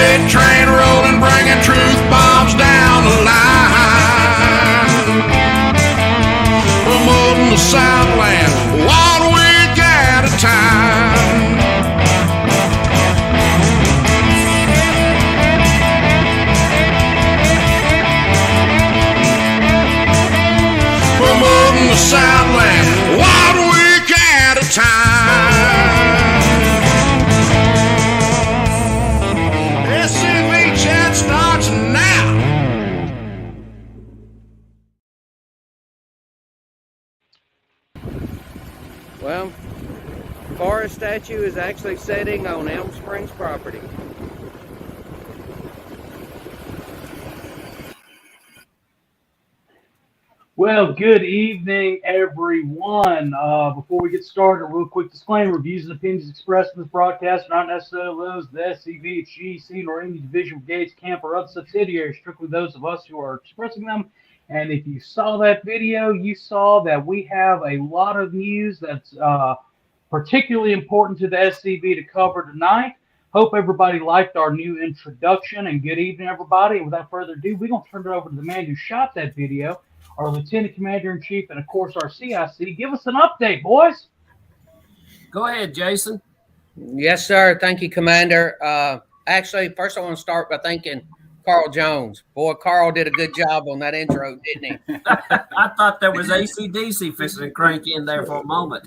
freight train rolling, bringing truth bombs down the line. Promoting the Southland 1 week at a time. Promoting the Southland 1 week at a time. SCV chat starts now. Well, Forest Statue is actually sitting on Elm Springs property. Well, good evening, everyone. Before we get started, a real quick disclaimer. Views and opinions expressed in this broadcast are not necessarily those of the SCV, GC, nor any division, brigades, camp, or other subsidiaries, strictly those of us who are expressing them. And if you saw that video, you saw that we have a lot of news that's particularly important to the SCV to cover tonight. Hope everybody liked our new introduction, and good evening, everybody. And without further ado, we're going to turn it over to the man who shot that video, our Lieutenant Commander-in-Chief, and of course our CIC. Give us an update, boys. Go ahead, Jason. Yes, sir. Thank you, Commander. Actually, first I want to start by thanking Carl Jones. Boy, Carl did a good job on that intro, didn't he? I thought there was AC/DC fixing to crank in there for a moment.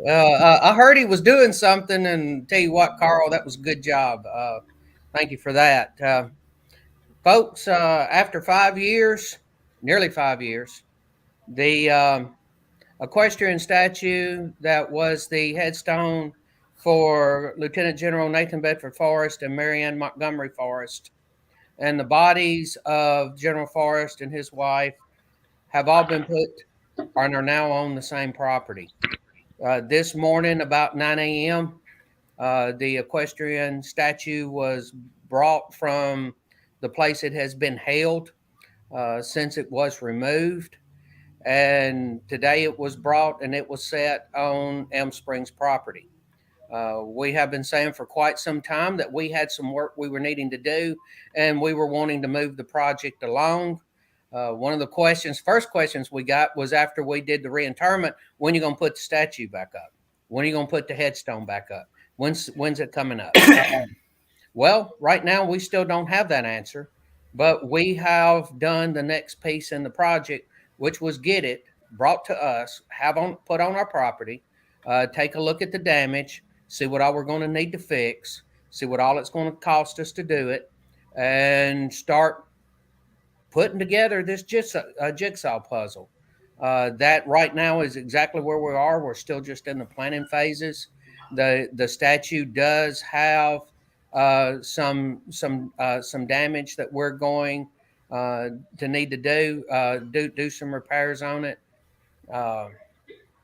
I heard he was doing something, and tell you what, Carl, that was a good job. Thank you for that. Folks, after 5 years, nearly 5 years, the Equestrian Statue that was the headstone for Lieutenant General Nathan Bedford Forrest and Mary Ann Montgomery Forrest, and the bodies of General Forrest and his wife have all been put and are now on the same property. This morning, about 9 a.m., the Equestrian Statue was brought from the place it has been held since it was removed. And today it was brought and it was set on Elm Springs property. We have been saying for quite some time that we had some work we were needing to do, and we were wanting to move the project along. One of the first questions we got was after we did the reinterment, when are you going to put the statue back up? When are you going to put the headstone back up? When's it coming up? Well, right now we still don't have that answer, but we have done the next piece in the project, which was get it brought to us, put on our property, take a look at the damage, see what all we're going to need to fix, see what all it's going to cost us to do it, and start putting together this jigsaw puzzle. That right now is exactly where we are. We're still just in the planning phases. The statue does have some damage that we're going to need to do some repairs on it. I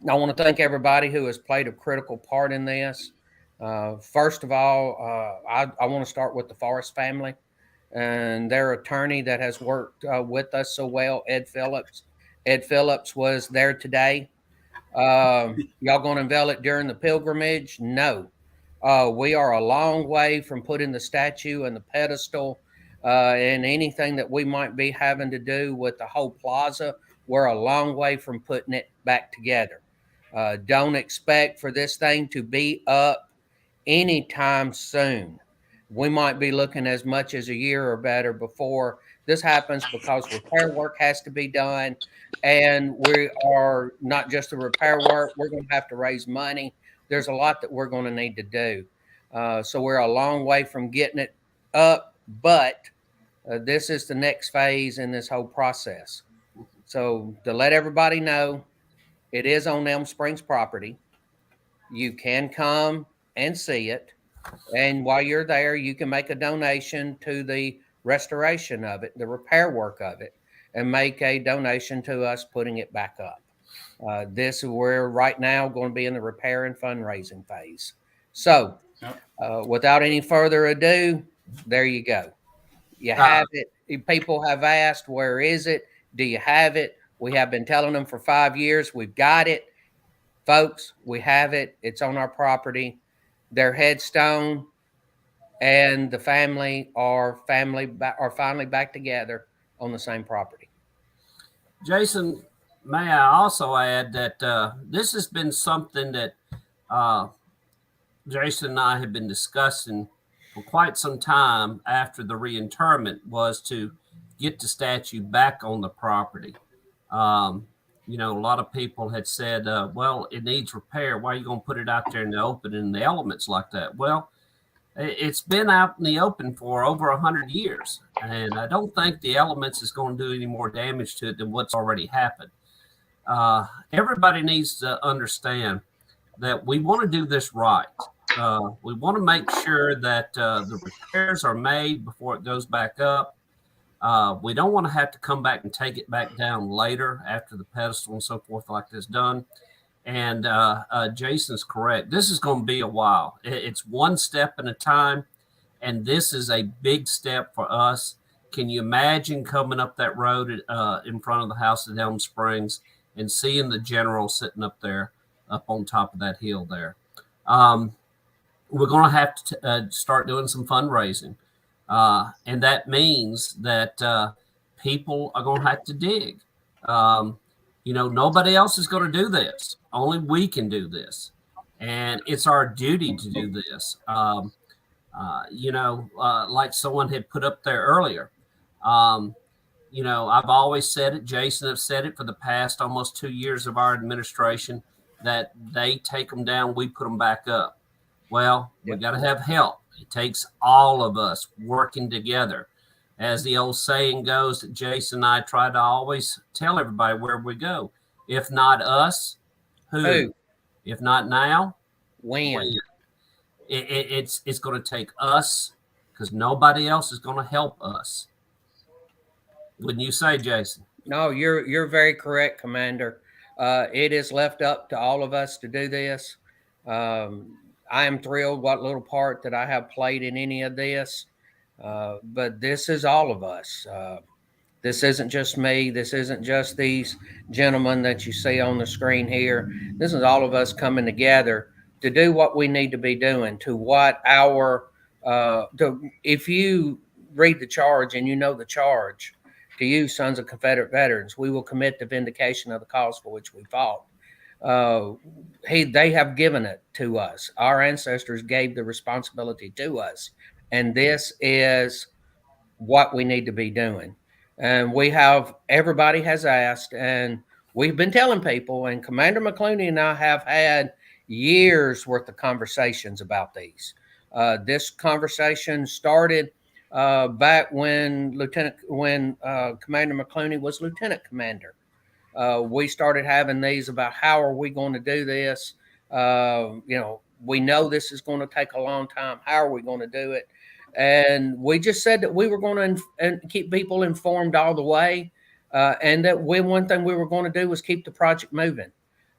want to thank everybody who has played a critical part in this. First of all, I want to start with the Forrest family and their attorney that has worked with us so well, Ed Phillips. Ed Phillips was there today. Y'all going to unveil it during the pilgrimage? No. We are a long way from putting the statue and the pedestal and anything that we might be having to do with the whole plaza. We're a long way from putting it back together. Don't expect for this thing to be up anytime soon. We might be looking as much as a year or better before this happens, because repair work has to be done. And we are not just the repair work, we're going to have to raise money. There's a lot that we're going to need to do. So we're a long way from getting it up, but this is the next phase in this whole process. So to let everybody know, it is on Elm Springs property. You can come and see it. And while you're there, you can make a donation to the restoration of it, the repair work of it, and make a donation to us putting it back up. We're right now going to be in the repair and fundraising phase. So without any further ado, there you go. You have it. People have asked, where is it? Do you have it? We have been telling them for 5 years, we've got it. Folks, we have it. It's on our property. Their headstone and the family are finally back together on the same property. Jason, may I also add that this has been something that Jason and I have been discussing for quite some time after the reinterment, was to get the statue back on the property. A lot of people had said, well, it needs repair. Why are you going to put it out there in the open in the elements like that? Well, it's been out in the open for over 100 years, and I don't think the elements is going to do any more damage to it than what's already happened. Everybody needs to understand that we want to do this right. We want to make sure that the repairs are made before it goes back up. We don't want to have to come back and take it back down later after the pedestal and so forth like this done. And Jason's correct. This is going to be a while. It's one step at a time, and this is a big step for us. Can you imagine coming up that road in front of the house at Elm Springs and seeing the general sitting up there, up on top of that hill there? We're going to have to start doing some fundraising. And that means that people are going to have to dig. Nobody else is going to do this. Only we can do this. And it's our duty to do this. Like someone had put up there earlier, I've always said it, Jason have said it for the past almost 2 years of our administration, that they take them down, we put them back up. Well, we got to have help. It takes all of us working together. As the old saying goes, that Jason and I try to always tell everybody where we go. If not us, who? If not now, when? It's going to take us, because nobody else is going to help us. Wouldn't you say, Jason? No, you're very correct, Commander. It is left up to all of us to do this. I am thrilled what little part that I have played in any of this, but this is all of us. This isn't just me. This isn't just these gentlemen that you see on the screen here. This is all of us coming together to do what we need to be doing, to what if you read the charge and you know the charge, to you, sons of Confederate veterans, we will commit to vindication of the cause for which we fought. They have given it to us. Our ancestors gave the responsibility to us, and this is what we need to be doing. And everybody has asked, and we've been telling people, and Commander McClooney and I have had years worth of conversations about these. This conversation started back when Commander McClooney was lieutenant commander. We started having these about how are we going to do this? We know this is going to take a long time. How are we going to do it? And we just said that we were going to keep people informed all the way. And that one thing we were going to do was keep the project moving.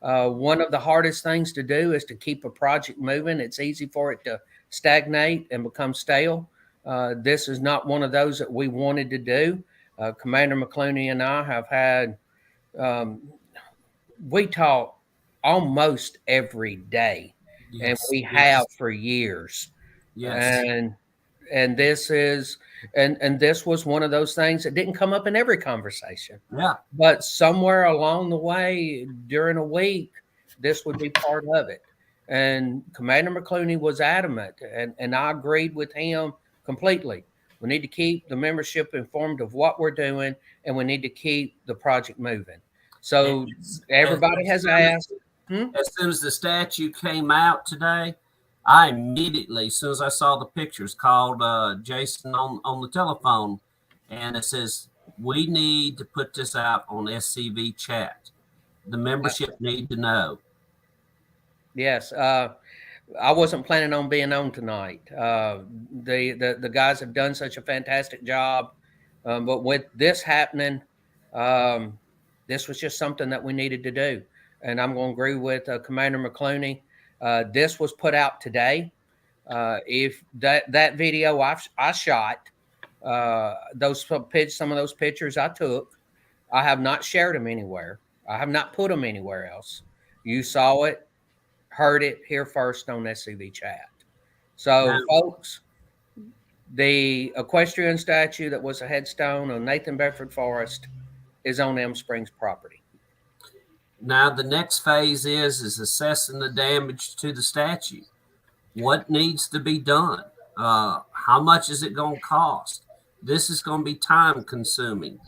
One of the hardest things to do is to keep a project moving. It's easy for it to stagnate and become stale. This is not one of those that we wanted to do. Commander McClooney and I have had, we talk almost every day, yes, and we have for years. Yes. And this was one of those things that didn't come up in every conversation. Yeah. But somewhere along the way during a week, this would be part of it. And Commander McClooney was adamant, and I agreed with him completely. We need to keep the membership informed of what we're doing, and we need to keep the project moving. So everybody has asked. As soon as the statue came out today, I immediately, as soon as I saw the pictures, called Jason on the telephone, and it says, we need to put this out on SCV chat. The membership need to know. Yes. I wasn't planning on being on tonight. The guys have done such a fantastic job. But with this happening, this was just something that we needed to do. And I'm going to agree with Commander McClooney. This was put out today. If that video I shot, some of those pictures I took, I have not shared them anywhere. I have not put them anywhere else. You saw it, heard it here first on SCV chat. So, folks, The equestrian statue that was a headstone on Nathan Bedford Forrest is on Elm Springs property. Now the next phase is assessing the damage to the statue. What needs to be done? How much is it going to cost? This is going to be time consuming.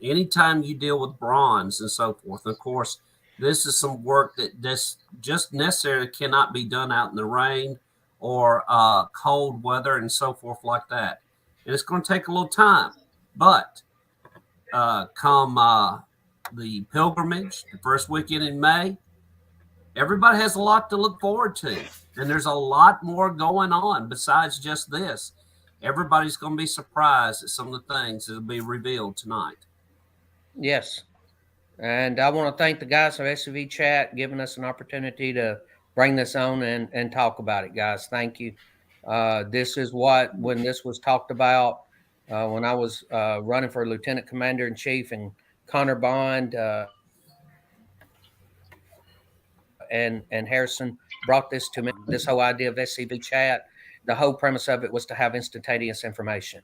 Anytime you deal with bronze and so forth, of course, this is some work that just necessarily cannot be done out in the rain or cold weather and so forth like that. And it's going to take a little time. But come the pilgrimage, the first weekend in May, everybody has a lot to look forward to. And there's a lot more going on besides just this. Everybody's going to be surprised at some of the things that will be revealed tonight. Yes. And I want to thank the guys from SCV Chat giving us an opportunity to bring this on and talk about it, guys. Thank you. This is what, when this was talked about, when I was running for Lieutenant Commander in Chief, and Connor Bond and Harrison brought this to me, this whole idea of SCV Chat. The whole premise of it was to have instantaneous information.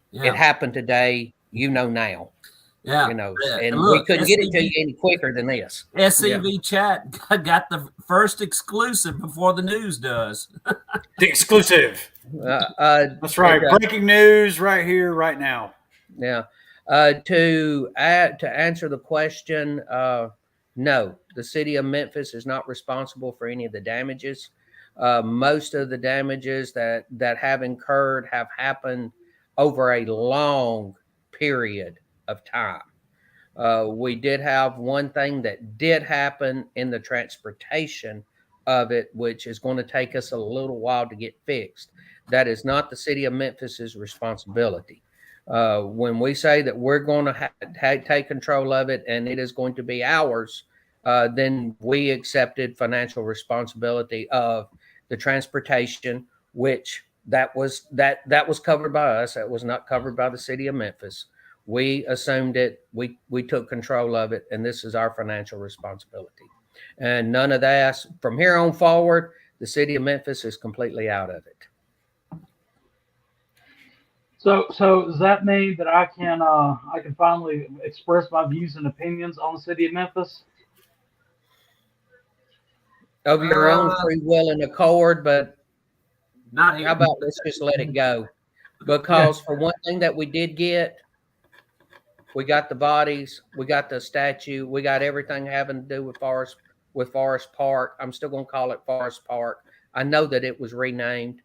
Yeah. It happened today, now. Yeah. And look, we couldn't get it to you any quicker than this. SCV Chat got the first exclusive before the news does. The exclusive. That's right. Breaking news right here, right now. Yeah. To answer the question, no, the city of Memphis is not responsible for any of the damages. Most of the damages that have incurred have happened over a long period of time. We did have one thing that did happen in the transportation of it, which is going to take us a little while to get fixed. That is not the city of Memphis's responsibility. When we say that we're going to take control of it and it is going to be ours, then we accepted financial responsibility of the transportation, which that was covered by us. That was not covered by the city of Memphis. We assumed it. We took control of it, and this is our financial responsibility. And none of that from here on forward. The city of Memphis is completely out of it. So does that mean that I can finally express my views and opinions on the city of Memphis? Of your own free will and accord, but not here. How about let's just let it go? Because for one thing that we did get, we got the bodies, we got the statue, we got everything having to do with Forest Park. I'm still going to call it Forest Park. I know that it was renamed.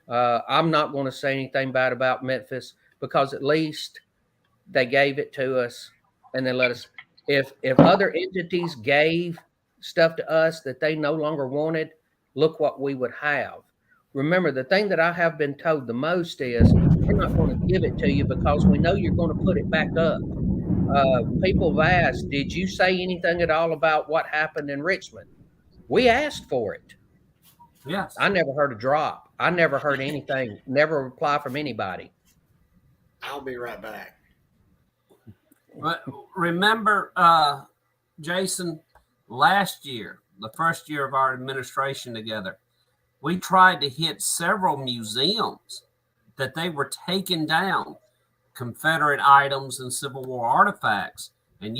I'm not going to say anything bad about Memphis because at least they gave it to us and they let us. If other entities gave stuff to us that they no longer wanted, look what we would have. Remember, the thing that I have been told the most is we're not going to give it to you because we know you're going to put it back up. People have asked, did you say anything at all about what happened in Richmond? We asked for it. Yes. I never heard a drop. I never heard anything, never a reply from anybody. I'll be right back. But remember, Jason, last year, the first year of our administration together, we tried to hit several museums that they were taking down Confederate items and Civil War artifacts. And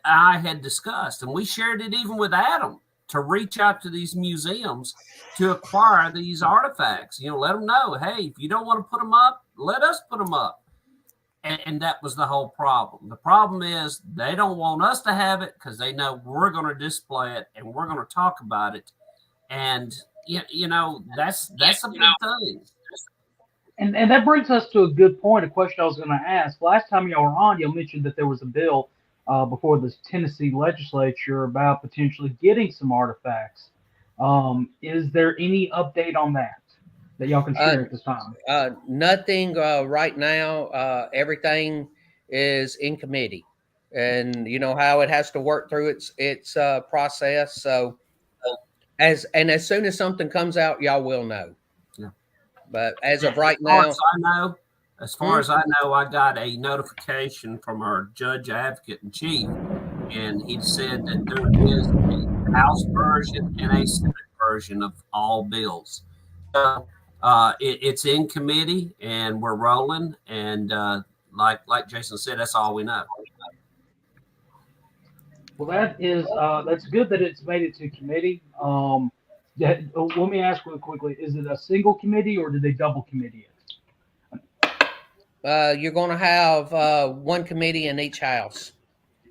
I had discussed, and we shared it even with Adam, to reach out to these museums to acquire these artifacts. Let them know, hey, if you don't want to put them up, let us put them up. And that was the whole problem. The problem is they don't want us to have it because they know we're going to display it and we're going to talk about it. And, that's a big thing. And that brings us to a good point, a question I was going to ask. Last time y'all were on, y'all mentioned that there was a bill before the Tennessee legislature about potentially getting some artifacts. Is there any update on that y'all can share at this time? Nothing right now. Everything is in committee, and you know how it has to work through its process. So as soon as something comes out, y'all will know. Yeah. But as of right now, as far as I know, I got a notification from our judge advocate in chief, and he said that there is a House version and a Senate version of all bills. It's in committee, and we're rolling. And like Jason said, that's all we know. Well, that's good that it's made it to committee. Let me ask real quickly: is it a single committee or did they double committee it? You're going to have one committee in each house,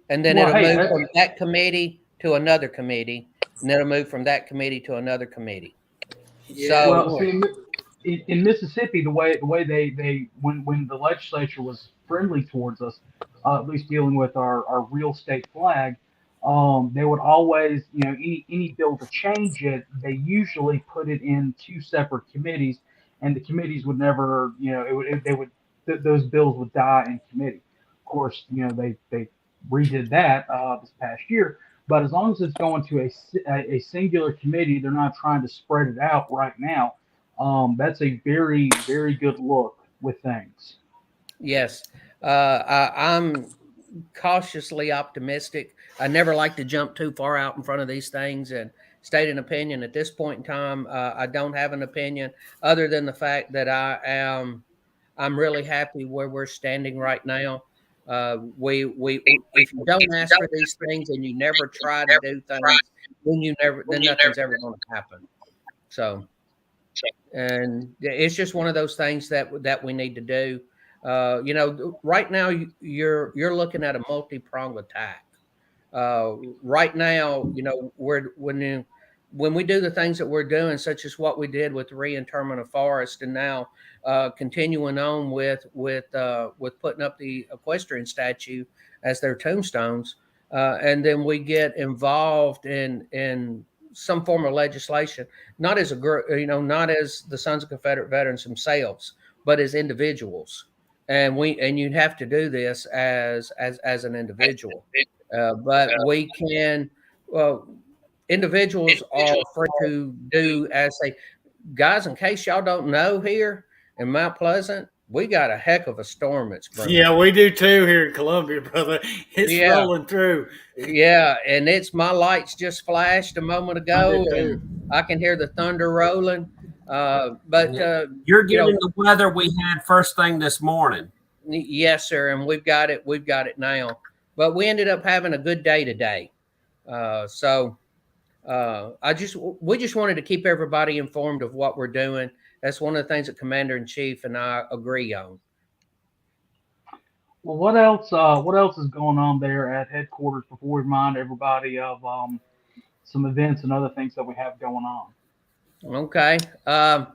and then Well, it'll move from that committee to another committee, and then it'll move from that committee to another committee. Yeah. So, well, see, in Mississippi, the way they when the legislature was friendly towards us, at least dealing with our real state flag, they would always, any bill to change it, they usually put it in two separate committees, and the committees would never, those bills would die in committee. Of course, they redid that this past year. But as long as it's going to a singular committee, they're not trying to spread it out right now. That's a very, very good look with things. yes, I'm cautiously optimistic. I never like to jump too far out in front of these things and state an opinion. At this point in time, I don't have an opinion other than the fact that I'm really happy where we're standing right now. We if you don't ask for these things and you never try to do things, then nothing's ever going to happen. So, and it's just one of those things that we need to do. Right now you're looking at a multi-pronged attack. Right now, when we do the things that we're doing, such as what we did with reinterment of forest, and now continuing on with putting up the equestrian statue as their tombstones, and then we get involved in some form of legislation, not as a group, not as the Sons of Confederate Veterans themselves, but as individuals. And you'd have to do this as an individual, but we can. Individuals are free to do as they. Guys, in case y'all don't know, here in Mount Pleasant, we got a heck of a storm that's brewing. Yeah, we do too here in Columbia, brother. It's rolling through. Yeah, and my lights just flashed a moment ago, and I can hear the thunder rolling. But you're getting the weather we had first thing this morning. Yes, sir, and we've got it now. But we ended up having a good day today. We just wanted to keep everybody informed of what we're doing. That's one of the things that Commander-in-Chief and I agree on. Well, what else is going on there at headquarters before we remind everybody of some events and other things that we have going on? Okay. A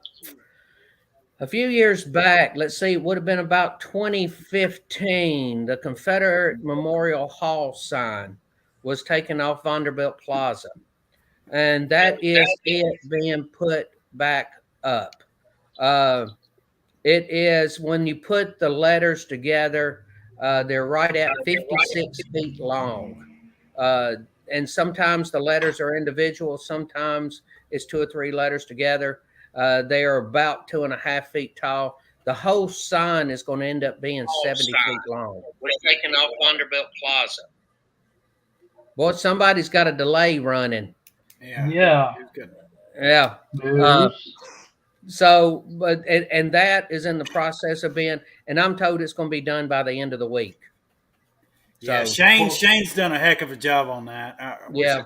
few years back, let's see, it would have been about 2015, the Confederate Memorial Hall sign was taken off Vanderbilt Plaza. And that is it being put back up. It is, when you put the letters together, they're right at 56 feet long. And sometimes the letters are individual. Sometimes it's 2 or 3 letters together. They are about 2.5 feet tall. The whole sign is going to end up being 70 feet long. We're taking off Vanderbilt Plaza. Boy, somebody's got a delay running. Yeah. So, and that is in the process of being, and I'm told it's going to be done by the end of the week. Yeah, Shane's done a heck of a job on that. I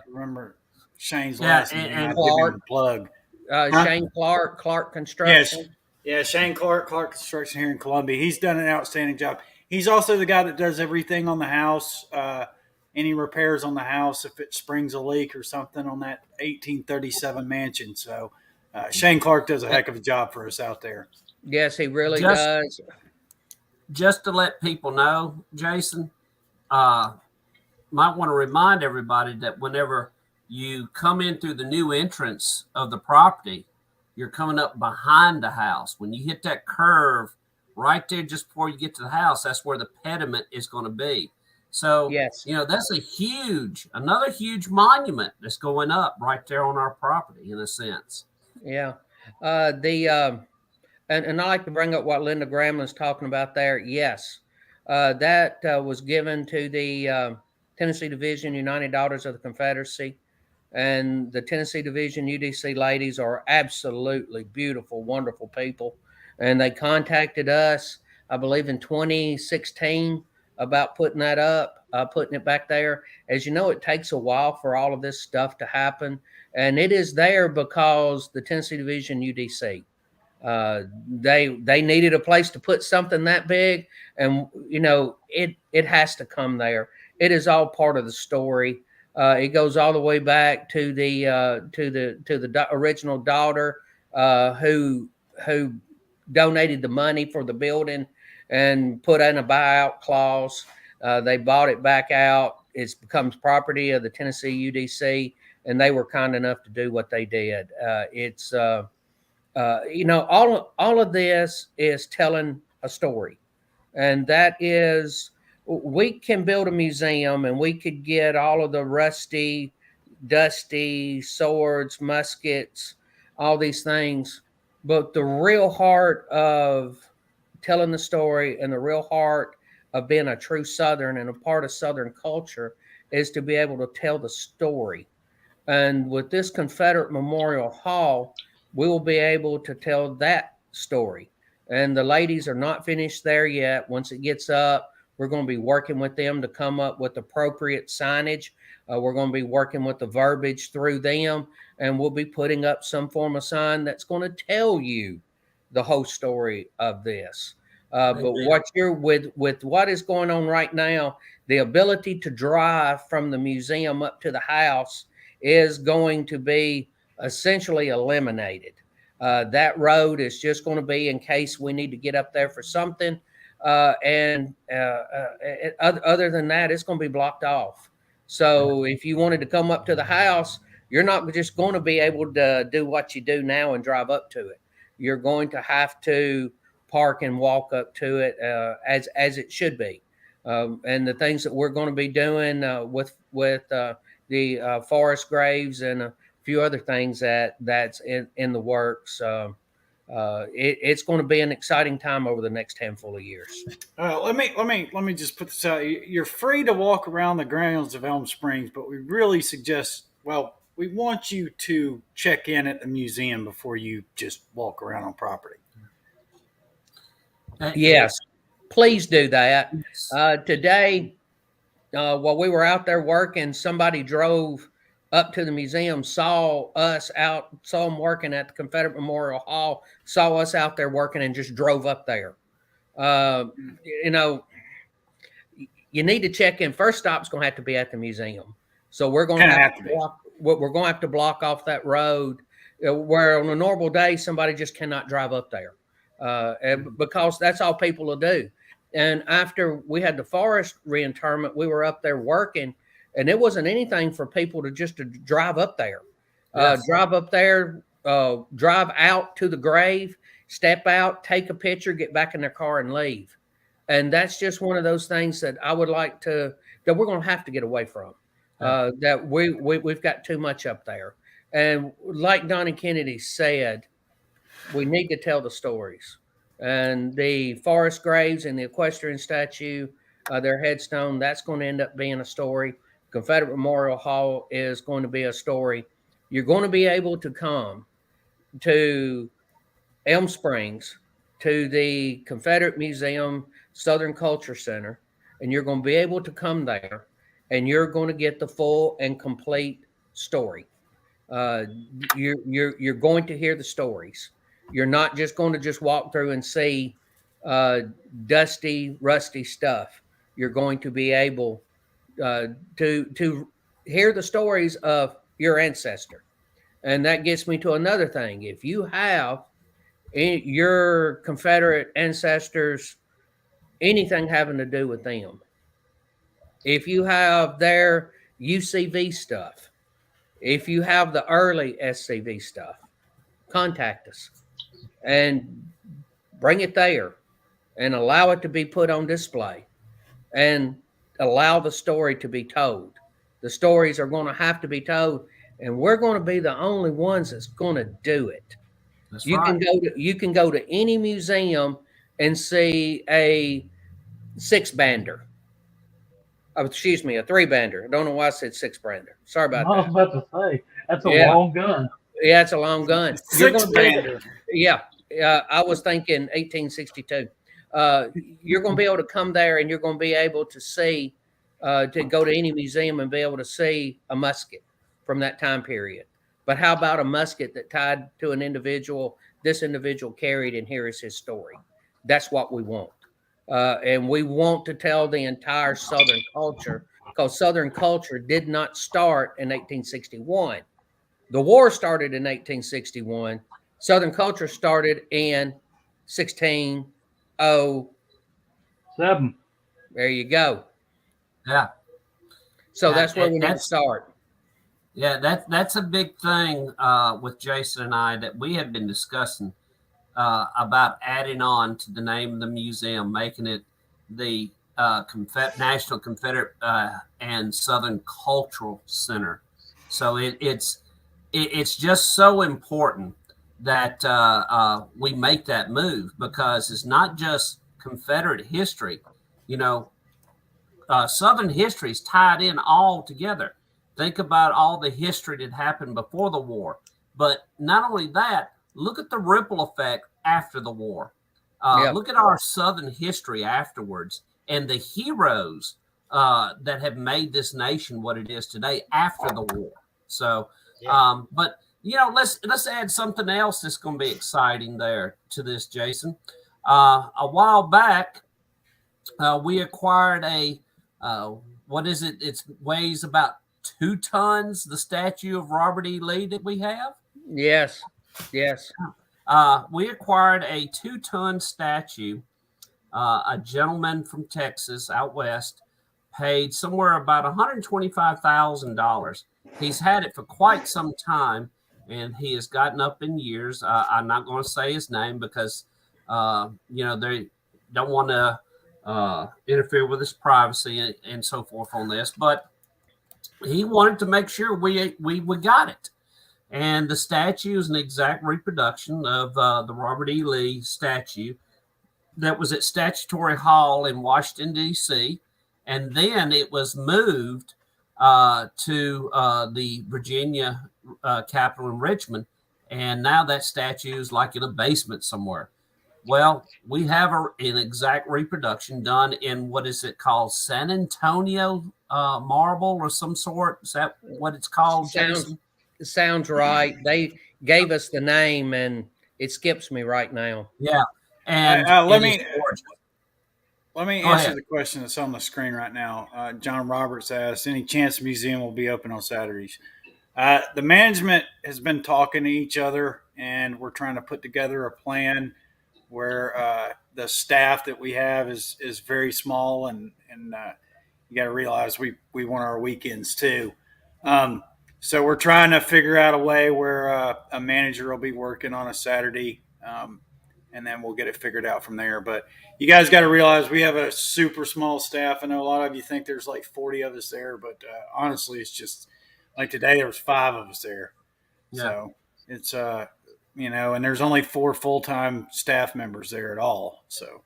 remember Shane's last name. And Clark, plug. Shane Clark Construction. Yes, Shane Clark Construction here in Columbia. He's done an outstanding job. He's also the guy that does everything on the house, any repairs on the house if it springs a leak or something on that 1837 mansion. So Shane Clark does a heck of a job for us out there. Yes, he really does. Just to let people know, Jason, might want to remind everybody that whenever you come in through the new entrance of the property, you're coming up behind the house. When you hit that curve right there just before you get to the house, that's where the pediment is going to be. So, yes, that's another huge monument that's going up right there on our property in a sense. Yeah. And I like to bring up what Linda Gremlin's talking about there. Yes. That was given to the Tennessee Division United Daughters of the Confederacy. and the Tennessee Division UDC ladies are absolutely beautiful, wonderful people. And they contacted us, I believe, in 2016 about putting that up, putting it back there. As you know, it takes a while for all of this stuff to happen. And it is there because the Tennessee Division UDC. They needed a place to put something that big, and it has to come there. It is all part of the story. It goes all the way back to the original daughter who donated the money for the building and put in a buyout clause. They bought it back out. It becomes property of the Tennessee UDC, and they were kind enough to do what they did. All of this is telling a story, and that is, we can build a museum and we could get all of the rusty, dusty swords, muskets, all these things, but the real heart of telling the story and the real heart of being a true Southern and a part of Southern culture is to be able to tell the story. And with this Confederate Memorial Hall, we will be able to tell that story. And the ladies are not finished there yet. Once it gets up, we're going to be working with them to come up with appropriate signage. We're going to be working with the verbiage through them, and we'll be putting up some form of sign that's going to tell you the whole story of this. But what you're with what is going on right now, the ability to drive from the museum up to the house is going to be essentially eliminated. That road is just going to be in case we need to get up there for something. Other than that, it's going to be blocked off. So if you wanted to come up to the house, you're not just going to be able to do what you do now and drive up to it. You're going to have to park and walk up to it as it should be. And the things that we're going to be doing with the forest graves and a few other things that's in the works. It's going to be an exciting time over the next handful of years. Let me just put this out. You're free to walk around the grounds of Elm Springs, but we really suggest, we want you to check in at the museum before you just walk around on property. Yes, please do that. Today, while we were out there working, somebody drove up to the museum, saw them working at the Confederate Memorial Hall, saw us out there working, and just drove up there. You need to check in. First stop's going to have to be at the museum. So we're going to have to block off that road where on a normal day, somebody just cannot drive up there because that's all people will do. And after we had the forest reinterment, we were up there working, and it wasn't anything for people to drive up there. Yes. Drive up there, drive out to the grave, step out, take a picture, get back in their car and leave. And that's just one of those things that I would like that we're going to have to get away from. That we've got too much up there. And like Donnie Kennedy said, we need to tell the stories. And the forest graves and the Equestrian Statue, their headstone, that's going to end up being a story. Confederate Memorial Hall is going to be a story. You're going to be able to come to Elm Springs, to the Confederate Museum, Southern Culture Center, and you're going to be able to come there, and you're going to get the full and complete story. You're going to hear the stories. You're not just going to walk through and see dusty, rusty stuff. You're going to be able to hear the stories of your ancestor. And that gets me to another thing. If you have your Confederate ancestors, anything having to do with them, if you have their UCV stuff, if you have the early SCV stuff, contact us and bring it there and allow it to be put on display and allow the story to be told. The stories are going to have to be told, and we're going to be the only ones that's going to do it. That's you right. can go to any museum and see a six-bander. excuse me, a 3-bander. I don't know why I said 6-bander. Sorry I about was that. about to say that's a Yeah. long gun. Yeah, it's a long gun. You're going to be able Six-bander. yeah. I was thinking 1862. You're going to be able to come there and you're going to be able to see, to go to any museum and be able to see a musket from that time period. But how about a musket that tied to an individual, this individual carried, and here is his story? That's what we want. And we want to tell the entire Southern culture, because Southern culture did not start in 1861. The war started in 1861. Southern culture started in 1607. 7. There you go. Yeah. So that's where we need to That's start. yeah, that's a big thing with Jason and I that we have been discussing about adding on to the name of the museum, making it the National Confederate and Southern Cultural Center. So it's just so important that we make that move, because it's not just Confederate history. You know, Southern history is tied in all together. Think about all the history that happened before the war. But not only that, look at the ripple effect after the war. Yeah. Look at our Southern history afterwards and the heroes that have made this nation what it is today after the war. So, but let's add something else that's going to be exciting there to this, Jason. A while back, we acquired a what is it? It weighs about 2 tons. The statue of Robert E. Lee that we have. Yes. Yes. We acquired a 2-ton statue. A gentleman from Texas out west paid somewhere about $125,000. He's had it for quite some time, and he has gotten up in years. I'm not going to say his name because they don't want to interfere with his privacy and so forth on this. But he wanted to make sure we got it. And the statue is an exact reproduction of the Robert E. Lee statue that was at Statutory Hall in Washington, D.C. And then it was moved to the Virginia Capitol in Richmond. And now that statue is like in a basement somewhere. Well, we have an exact reproduction done in what is it called? San Antonio marble or some sort? Is that what it's called, Jason? Sounds right. They gave us the name, and it skips me right now. Yeah. And let me Go answer ahead. the question that's on the screen right now. John Roberts asked, any chance the museum will be open on Saturdays? The management has been talking to each other, and we're trying to put together a plan where the staff that we have is very small, and you got to realize we want our weekends too. So we're trying to figure out a way where a manager will be working on a Saturday, and then we'll get it figured out from there. But you guys got to realize we have a super small staff. I know a lot of you think there's like 40 of us there, but honestly, it's just like today there was 5 of us there. Yeah. So it's and there's only 4 full-time staff members there at all. So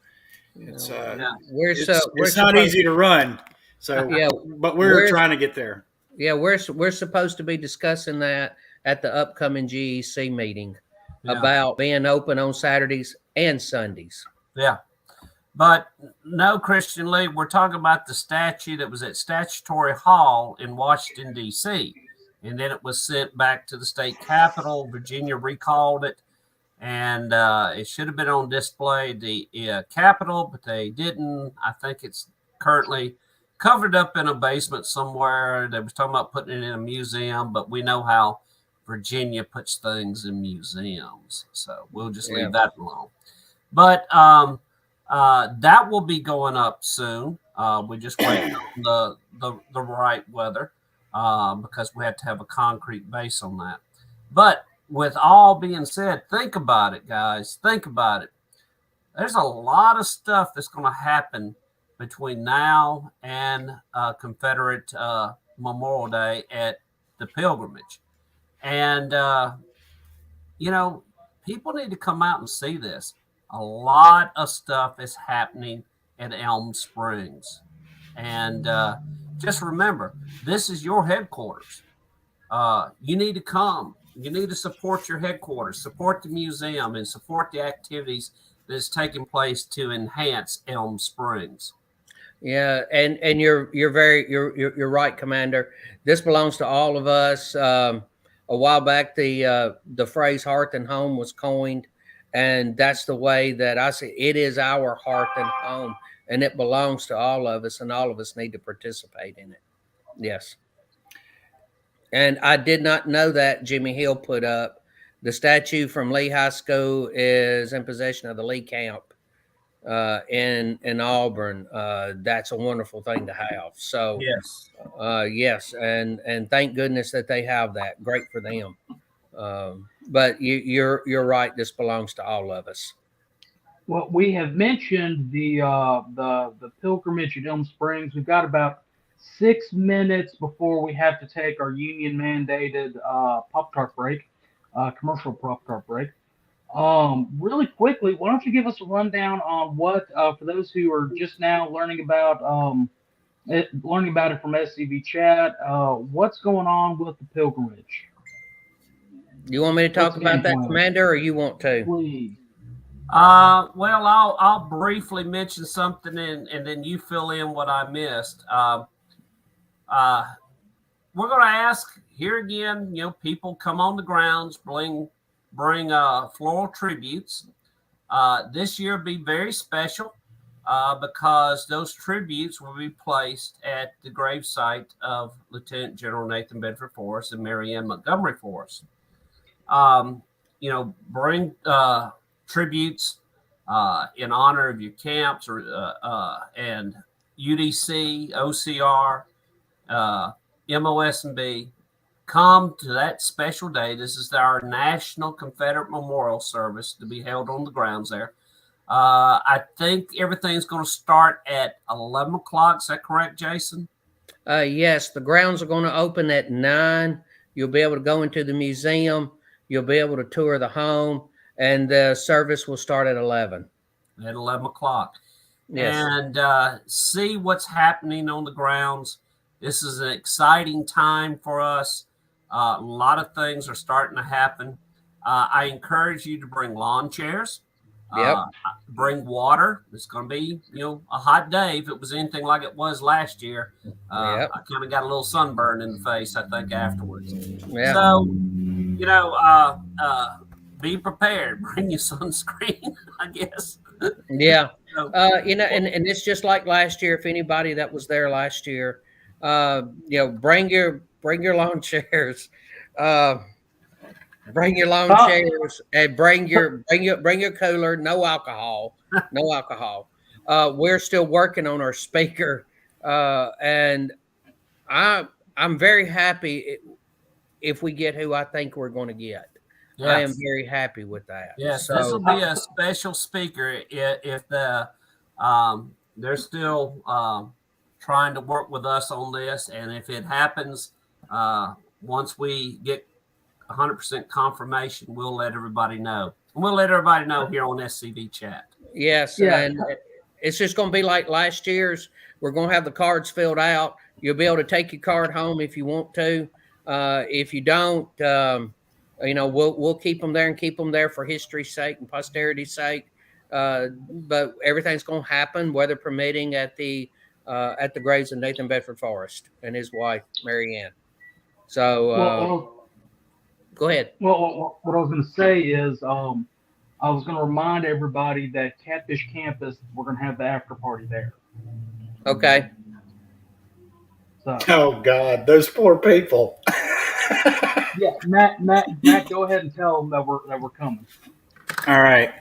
it's it's not easy to run. So Yeah, but we're trying to get there. Yeah, we're supposed to be discussing that at the upcoming GEC meeting about being open on Saturdays and Sundays. Yeah. But no, Christian Lee, we're talking about the statue that was at Statutory Hall in Washington, D.C. And then it was sent back to the state capitol. Virginia recalled it. And it should have been on display at the Capitol, but they didn't. I think it's currently covered up in a basement somewhere. They was talking about putting it in a museum, but we know how Virginia puts things in museums. So we'll just leave that alone. But that will be going up soon. We just wait on the right weather because we have to have a concrete base on that. But with all being said, think about it, guys. Think about it. There's a lot of stuff that's going to happen between now and Confederate Memorial Day at the pilgrimage. And, people need to come out and see this. A lot of stuff is happening at Elm Springs. And just remember, this is your headquarters. You need to come. You need to support your headquarters, support the museum, and support the activities that is taking place to enhance Elm Springs. Yeah, and you're right, Commander. This belongs to all of us. A while back, the phrase "hearth and home" was coined, and that's the way that I see it. Is our hearth and home, and it belongs to all of us, and all of us need to participate in it. Yes. And I did not know that Jimmy Hill put up the statue from Lee High School is in possession of the Lee Camp in Auburn. That's a wonderful thing to have. So Yes. yes, and thank goodness that they have that. Great for them. But you're right. This belongs to all of us. Well, we have mentioned the pilgrimage at Elm Springs. We've got about 6 minutes before we have to take our union mandated Pop-Tart break, commercial Pop-Tart break. Really quickly, why don't you give us a rundown on what, for those who are just now learning about it from SCV chat, what's going on with the pilgrimage? You want me to talk about that, Commander, or you want to? Please. Well, I'll briefly mention something, and then you fill in what I missed. We're going to ask here again. People come on the grounds, bring floral tributes. This year be very special because those tributes will be placed at the gravesite of Lieutenant General Nathan Bedford Forrest and Mary Ann Montgomery Forrest. Bring tributes in honor of your camps and UDC, OCR, MOS&B. Come to that special day. This is our National Confederate Memorial Service to be held on the grounds there. I think everything's going to start at 11 o'clock. Is that correct, Jason? Yes, the grounds are going to open at 9. You'll be able to go into the museum. You'll be able to tour the home, and the service will start at 11. At 11 o'clock. Yes. And see what's happening on the grounds. This is an exciting time for us. A lot of things are starting to happen. I encourage you to bring lawn chairs. Yep. Bring water. It's going to be, a hot day. If it was anything like it was last year, Yep. I kind of got a little sunburn in the face, I think, afterwards. Yeah. So, be prepared. Bring your sunscreen, I guess. Yeah. So, and it's just like last year. If anybody that was there last year, bring your lawn chairs. Bring your lawn chairs and bring your cooler. No alcohol. No alcohol. We're still working on our speaker, and I'm very happy if we get who I think we're going to get. Yes. I am very happy with that. Yes, so, this will be a special speaker if they're still trying to work with us on this, and if it happens, once we get 100% confirmation, we'll let everybody know. And we'll let everybody know here on SCV chat. Yes, yeah. And it's just going to be like last year's. We're going to have the cards filled out. You'll be able to take your card home if you want to. If you don't, we'll keep them there and keep them there for history's sake and posterity's sake. But everything's going to happen, weather permitting, at the graves of Nathan Bedford Forrest and his wife Mary Ann. So go ahead. Well, what I was going to say is I was going to remind everybody that Catfish Campus, we're going to have the after party there. Okay. So. Oh God, those poor people. Yeah, Matt, go ahead and tell them that we're coming. All right.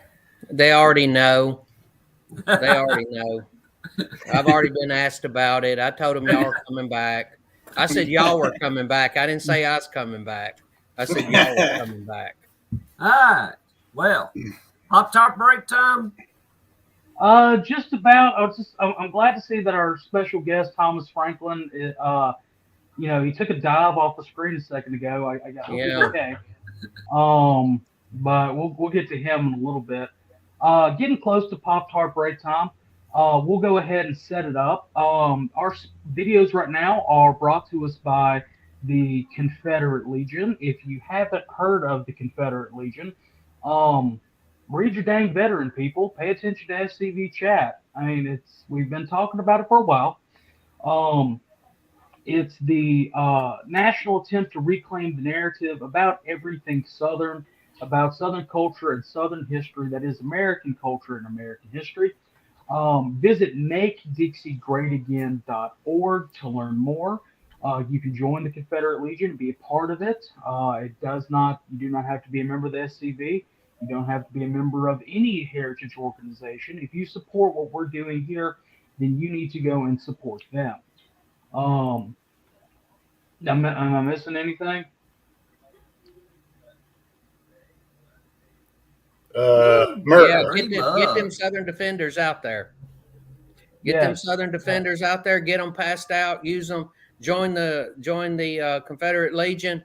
They already know. I've already been asked about it. I told them y'all are coming back. I said y'all were coming back. I didn't say I was coming back. I said y'all were coming back. All right. Well, Pop-Tart break time. Just about. I'm glad to see that our special guest Thomas Franklin, he took a dive off the screen a second ago. I hope he's okay. But we'll get to him in a little bit. Getting close to Pop-Tart break time. We'll go ahead and set it up. Our videos right now are brought to us by the Confederate Legion. If you haven't heard of the Confederate Legion, read your dang veteran, people. Pay attention to SCV chat. I mean, we've been talking about it for a while. It's the national attempt to reclaim the narrative about everything Southern, about Southern culture and Southern history that is American culture and American history. Visit MakeDixieGreatAgain.org to learn more. You can join the Confederate Legion and be a part of it. You do not have to be a member of the SCV. You don't have to be a member of any heritage organization. If you support what we're doing here, then you need to go and support them. Am I missing anything? Yeah, get them Southern Defenders out there. Get them Southern Defenders out there. Get them passed out. Use them. Join the Confederate Legion.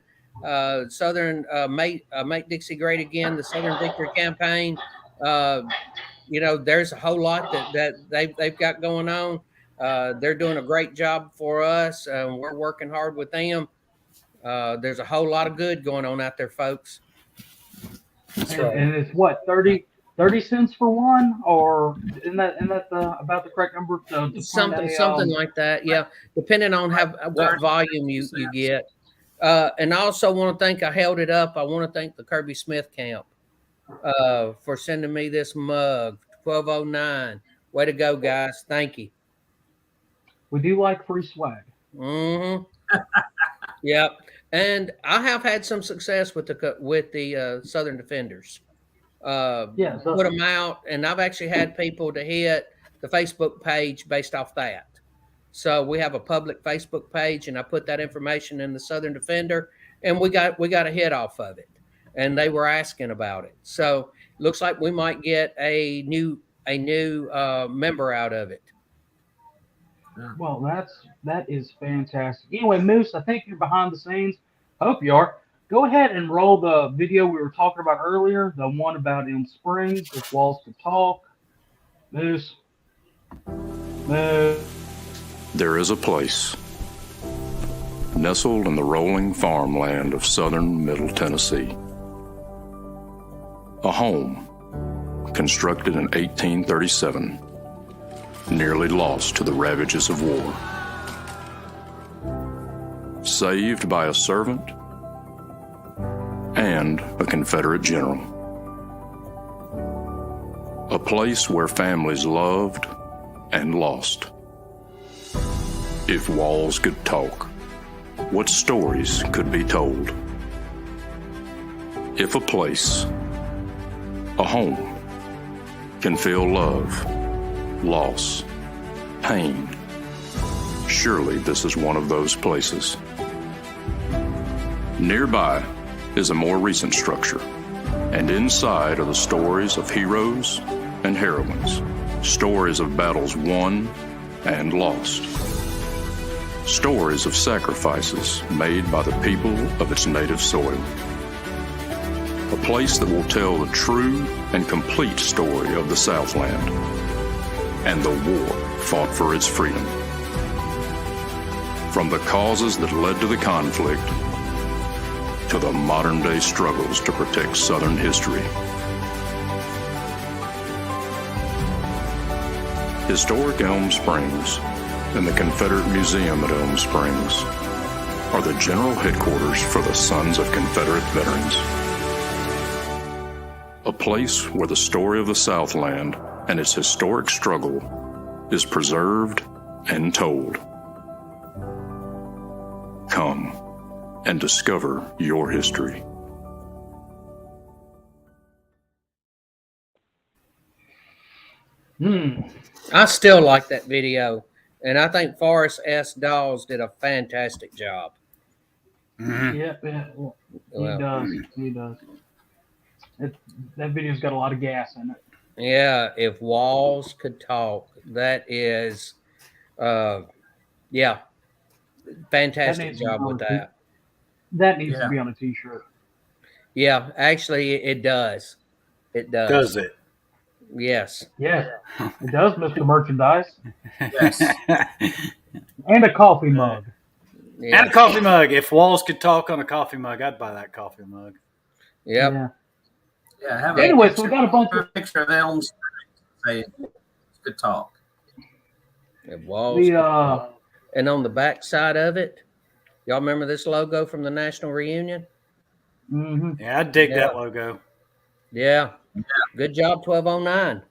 Southern Make Dixie Great Again. The Southern Victory Campaign. There's a whole lot that they've got going on. They're doing a great job for us. We're working hard with them. There's a whole lot of good going on out there, folks. And it's what, 30 cents for one, or isn't that about the correct number? Something like that, yeah. Depending on what volume you get. And I also want to thank. I held it up. I want to thank the Kirby Smith Camp for sending me this mug. 1209. Way to go, guys! Thank you. We do like free swag. Mm-hmm. Yep. And I have had some success with the Southern Defenders. Put them out, and I've actually had people to hit the Facebook page based off that. So we have a public Facebook page, and I put that information in the Southern Defender, and we got a hit off of it, and they were asking about it. So looks like we might get a new member out of it. Well, that is fantastic. Anyway, Moose, I think you're behind the scenes. Hope you are. Go ahead and roll the video we were talking about earlier, the one about Elm Springs, if walls could talk. Moose. There is a place nestled in the rolling farmland of southern Middle Tennessee. A home constructed in 1837, nearly lost to the ravages of war. Saved by a servant and a Confederate general. A place where families loved and lost. If walls could talk, what stories could be told? If a place, a home, can feel love, loss, pain, surely this is one of those places. Nearby is a more recent structure, and inside are the stories of heroes and heroines, stories of battles won and lost, stories of sacrifices made by the people of its native soil. A place that will tell the true and complete story of the Southland and the war fought for its freedom. From the causes that led to the conflict to the modern-day struggles to protect Southern history. Historic Elm Springs and the Confederate Museum at Elm Springs are the general headquarters for the Sons of Confederate Veterans. A place where the story of the Southland and its historic struggle is preserved and told. Come and discover your history. I still like that video, and I think Forrest S. Dawes did a fantastic job. Mm-hmm. He does. That video's got a lot of gas in it. Yeah, if walls could talk, that is, fantastic job with that. That needs to be on a t-shirt. Yeah, actually, it does. It does. Does it? Yes. Yes, it does, Mr. Merchandise. Yes. And a coffee mug. And a Yes. coffee mug. If walls could talk on a coffee mug, I'd buy that coffee mug. Yep. Yeah. Yeah. Have Anyway, a so we got a bunch of picture of Elm Street. Say, good talk. It was. the And on the back side of it, y'all remember this logo from the National Reunion? mhm. Yeah, I'd dig Yeah. that logo. Yeah. Good job, 1209.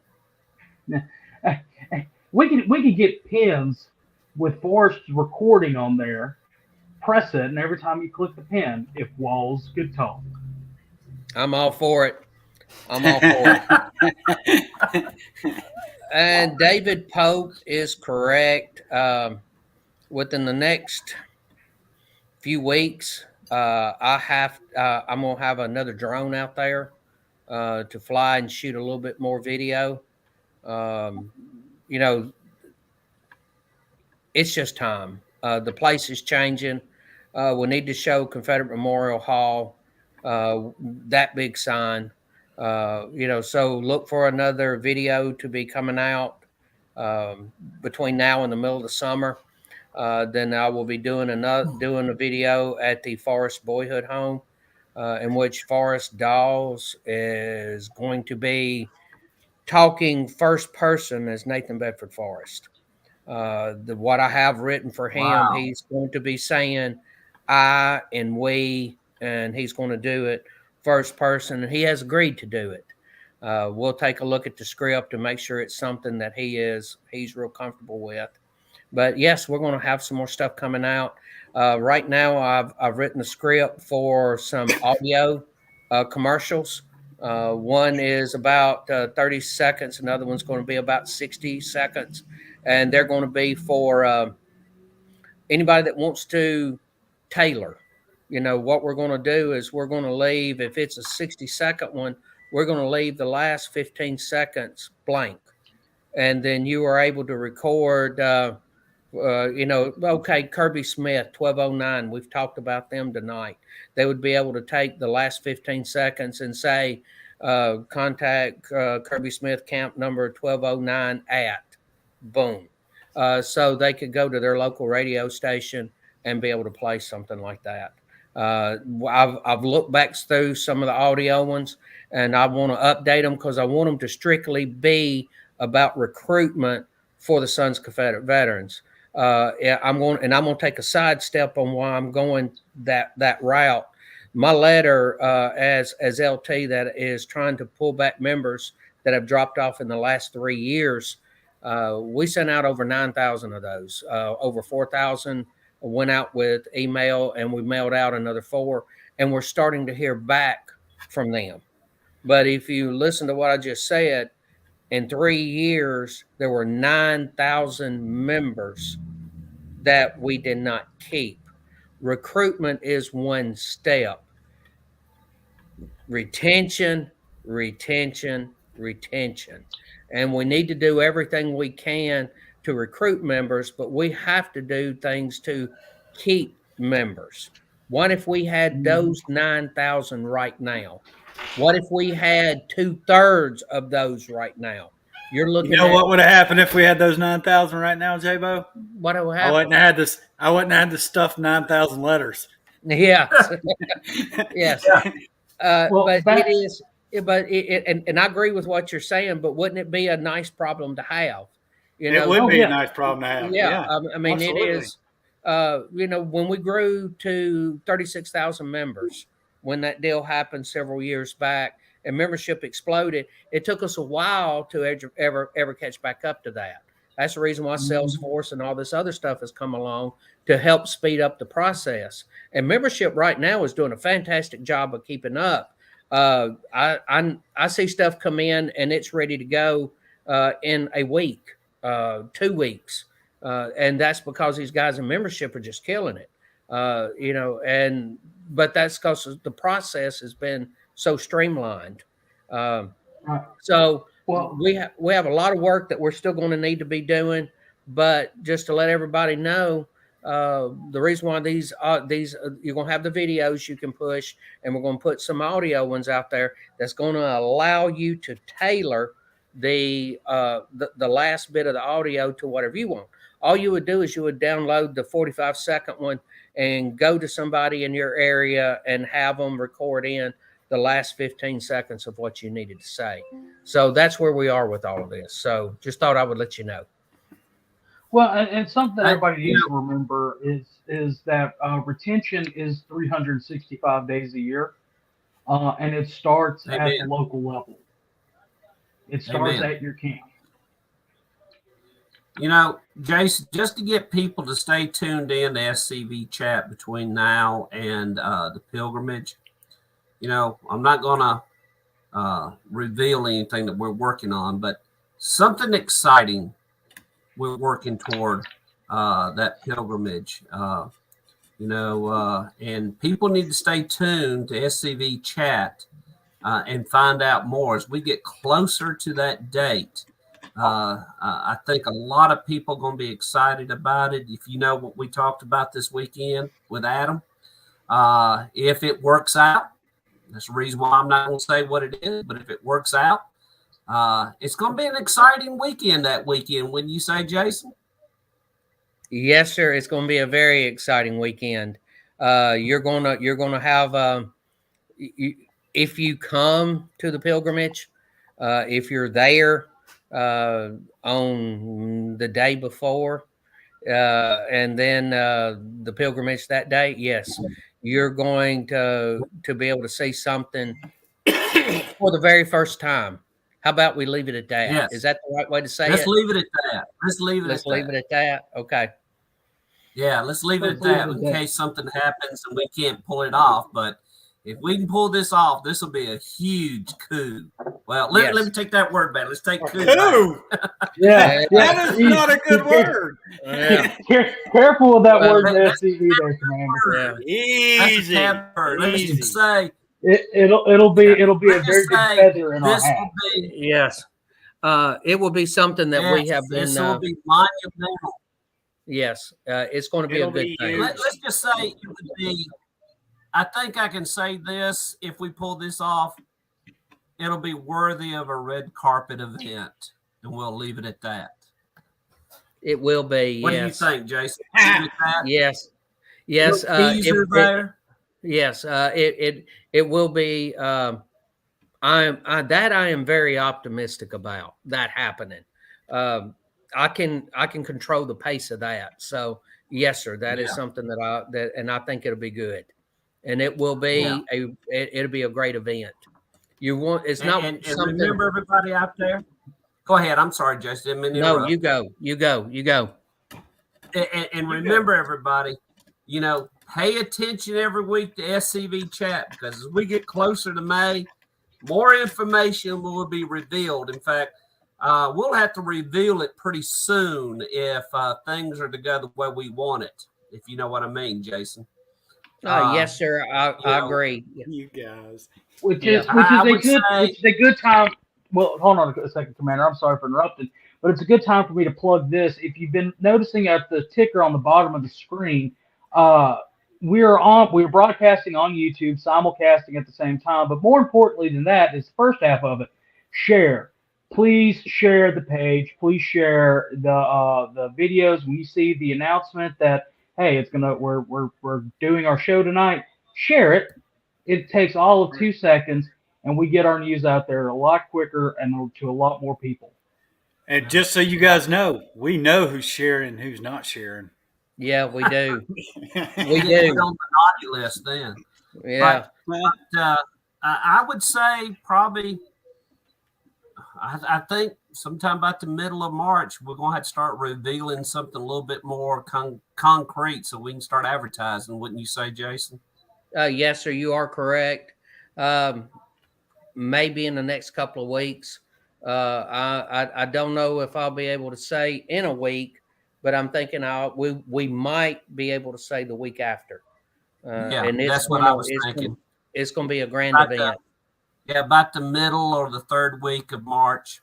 we could get pins with Forrest's recording on there. Press it, and every time you click the pin, if walls could talk. I'm all for it. I'm all for it. And David Pope is correct. Within the next few weeks, I'm gonna have another drone out there to fly and shoot a little bit more video. You know, it's just time. The place is changing. We need to show Confederate Memorial Hall that big sign. So look for another video to be coming out between now and the middle of the summer. Then I will be doing a video at the Forrest Boyhood Home, in which Forrest Dawes is going to be talking first person as Nathan Bedford Forrest. What I have written for him, Wow. he's going to be saying I and we, and he's going to do it first person, and he has agreed to do it. We'll take a look at the script to make sure it's something that he's real comfortable with. But yes, we're going to have some more stuff coming out. Right now, I've written a script for some audio commercials. One is about 30 seconds. Another one's going to be about 60 seconds. And they're going to be for anybody that wants to tailor. What we're going to do is we're going to leave, if it's a 60-second one, we're going to leave the last 15 seconds blank. And then you are able to record, okay, Kirby Smith, 1209, we've talked about them tonight. They would be able to take the last 15 seconds and say, contact Kirby Smith, camp number 1209 at, boom. So they could go to their local radio station and be able to play something like that. I've looked back through some of the audio ones, and I want to update them because I want them to strictly be about recruitment for the Sons of Confederate Veterans. I'm going to take a sidestep on why I'm going that route. My letter as LT that is trying to pull back members that have dropped off in the last 3 years. We sent out over 9,000 of those. Over 4,000 went out with email, and we mailed out another 4, and we're starting to hear back from them. But if you listen to what I just said, in 3 years, there were 9,000 members that we did not keep. Recruitment is one step. Retention. And we need to do everything we can to recruit members, but we have to do things to keep members. What if we had those 9,000 right now? What if we had 2/3 of those right now? You're looking You know at what would have happened if we had those 9,000 right now, J-Bo? what will I happen. wouldn't have had this. I wouldn't have had to stuff 9,000 letters. Yes. Yes. Well, But it is. But and I agree with what you're saying. But wouldn't it be a nice problem to have? It would be yeah. a nice problem to have. Yeah. I mean, absolutely. it is. When we grew to 36,000 members, when that deal happened several years back, and membership exploded, it took us a while to ever catch back up to that. That's the reason why Salesforce and all this other stuff has come along to help speed up the process. And membership right now is doing a fantastic job of keeping up. I see stuff come in and it's ready to go in a week, 2 weeks. And that's because these guys in membership are just killing it. But that's because the process has been so streamlined. So we have a lot of work that we're still going to need to be doing. But just to let everybody know, the reason why these you're going to have the videos you can push, and we're going to put some audio ones out there that's going to allow you to tailor the last bit of the audio to whatever you want. All you would do is you would download the 45-second one and go to somebody in your area and have them record in the last 15 seconds of what you needed to say. So that's where we are with all of this. So just thought I would let you know. Well, and something that everybody needs to remember is that retention is 365 days a year, and it starts at the local level. It starts at your camp. You know, Jason, just to get people to stay tuned in to SCV chat between now and the pilgrimage, you know, I'm not going to reveal anything that we're working on, but something exciting we're working toward that pilgrimage, you know, and people need to stay tuned to SCV chat and find out more as we get closer to that date. I think a lot of people are going to be excited about it. If you know what we talked about this weekend with Adam, if it works out, that's the reason why I'm not going to say what it is, but if it works out, it's going to be an exciting weekend that weekend, wouldn't you say, Jason? Yes, sir. It's going to be a very exciting weekend. You're going to have, if you come to the pilgrimage, if you're there on the day before, and then the pilgrimage that day, yes, you're going to be able to see something for the very first time. How about we leave it at that? Yes. Is that the right way to say Let's it? leave it at that. Let's leave it at that. Okay. Yeah, let's leave it at that in case something happens and we can't pull it off. But if we can pull this off, this will be a huge coup. Well, let me take that word back. Let's take coup. Yeah, that is not a good word. Careful with that word in SCV there, Commander. Easy. Let's just say it'll be a very good feather in our hat. Yes. It will be something that we have been. This will be monumental. Yes, it's going to be a good thing. Let's just say it would be. I think I can say this: if we pull this off, it'll be worthy of a red carpet event, and we'll leave it at that. It will be. What do you think, Jason? Yes. Yes. Yes. It will be. I am very optimistic about that happening. I can control the pace of that. So yes, sir, that is something and I think it'll be good, and it will be it'll be a great event. It's not something. Remember everybody out there. Go ahead. I'm sorry, Jason. No, you go. And remember everybody, you know, pay attention every week to SCV chat, because as we get closer to May, more information will be revealed. In fact, we'll have to reveal it pretty soon if things are to go the way we want it, if you know what I mean, Jason. Yes, sir. I agree. You guys. Which is a good time. Well, hold on a second, Commander. I'm sorry for interrupting, but it's a good time for me to plug this. If you've been noticing at the ticker on the bottom of the screen, we're broadcasting on YouTube, simulcasting at the same time. But more importantly than that is the first half of it. Share. Please share the page. Please share the videos. When you see the announcement that, hey, we're doing our show tonight, share it. It takes all of 2 seconds, and we get our news out there a lot quicker and to a lot more people. And just so you guys know, we know who's sharing and who's not sharing. Yeah, we do. We do. On the naughty list then. Yeah. But I would say probably, I think sometime about the middle of March, we're going to have to start revealing something a little bit more concrete so we can start advertising. Wouldn't you say, Jason? Yes, sir. You are correct. Maybe in the next couple of weeks. I don't know if I'll be able to say in a week, but I'm thinking we might be able to say the week after. And that's what I was thinking. It's going to be a grand event. About the middle or the third week of March.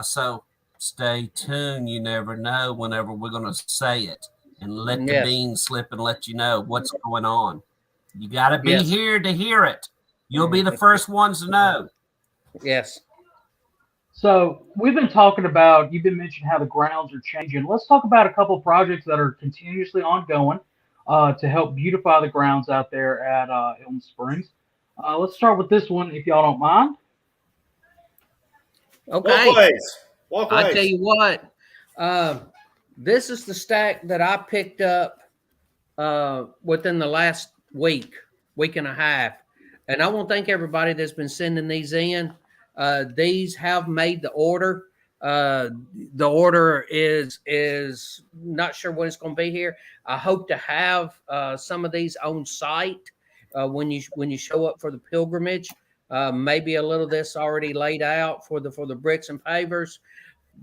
So stay tuned. You never know whenever we're going to say it, and let the beans slip and let you know what's going on. You got to be here to hear it. You'll be the first ones to know. Yes. So we've been talking about, you've been mentioning how the grounds are changing. Let's talk about a couple of projects that are continuously ongoing to help beautify the grounds out there at Elm Springs. Let's start with this one, if y'all don't mind. Okay. Walkways. I tell Walkways. you what, this is the stack that I picked up within the last week and a half. And I want to thank everybody that's been sending these in. These have made the order. The order is not sure when it's going to be here. I hope to have some of these on site when you show up for the pilgrimage. Maybe a little of this already laid out for the bricks and pavers,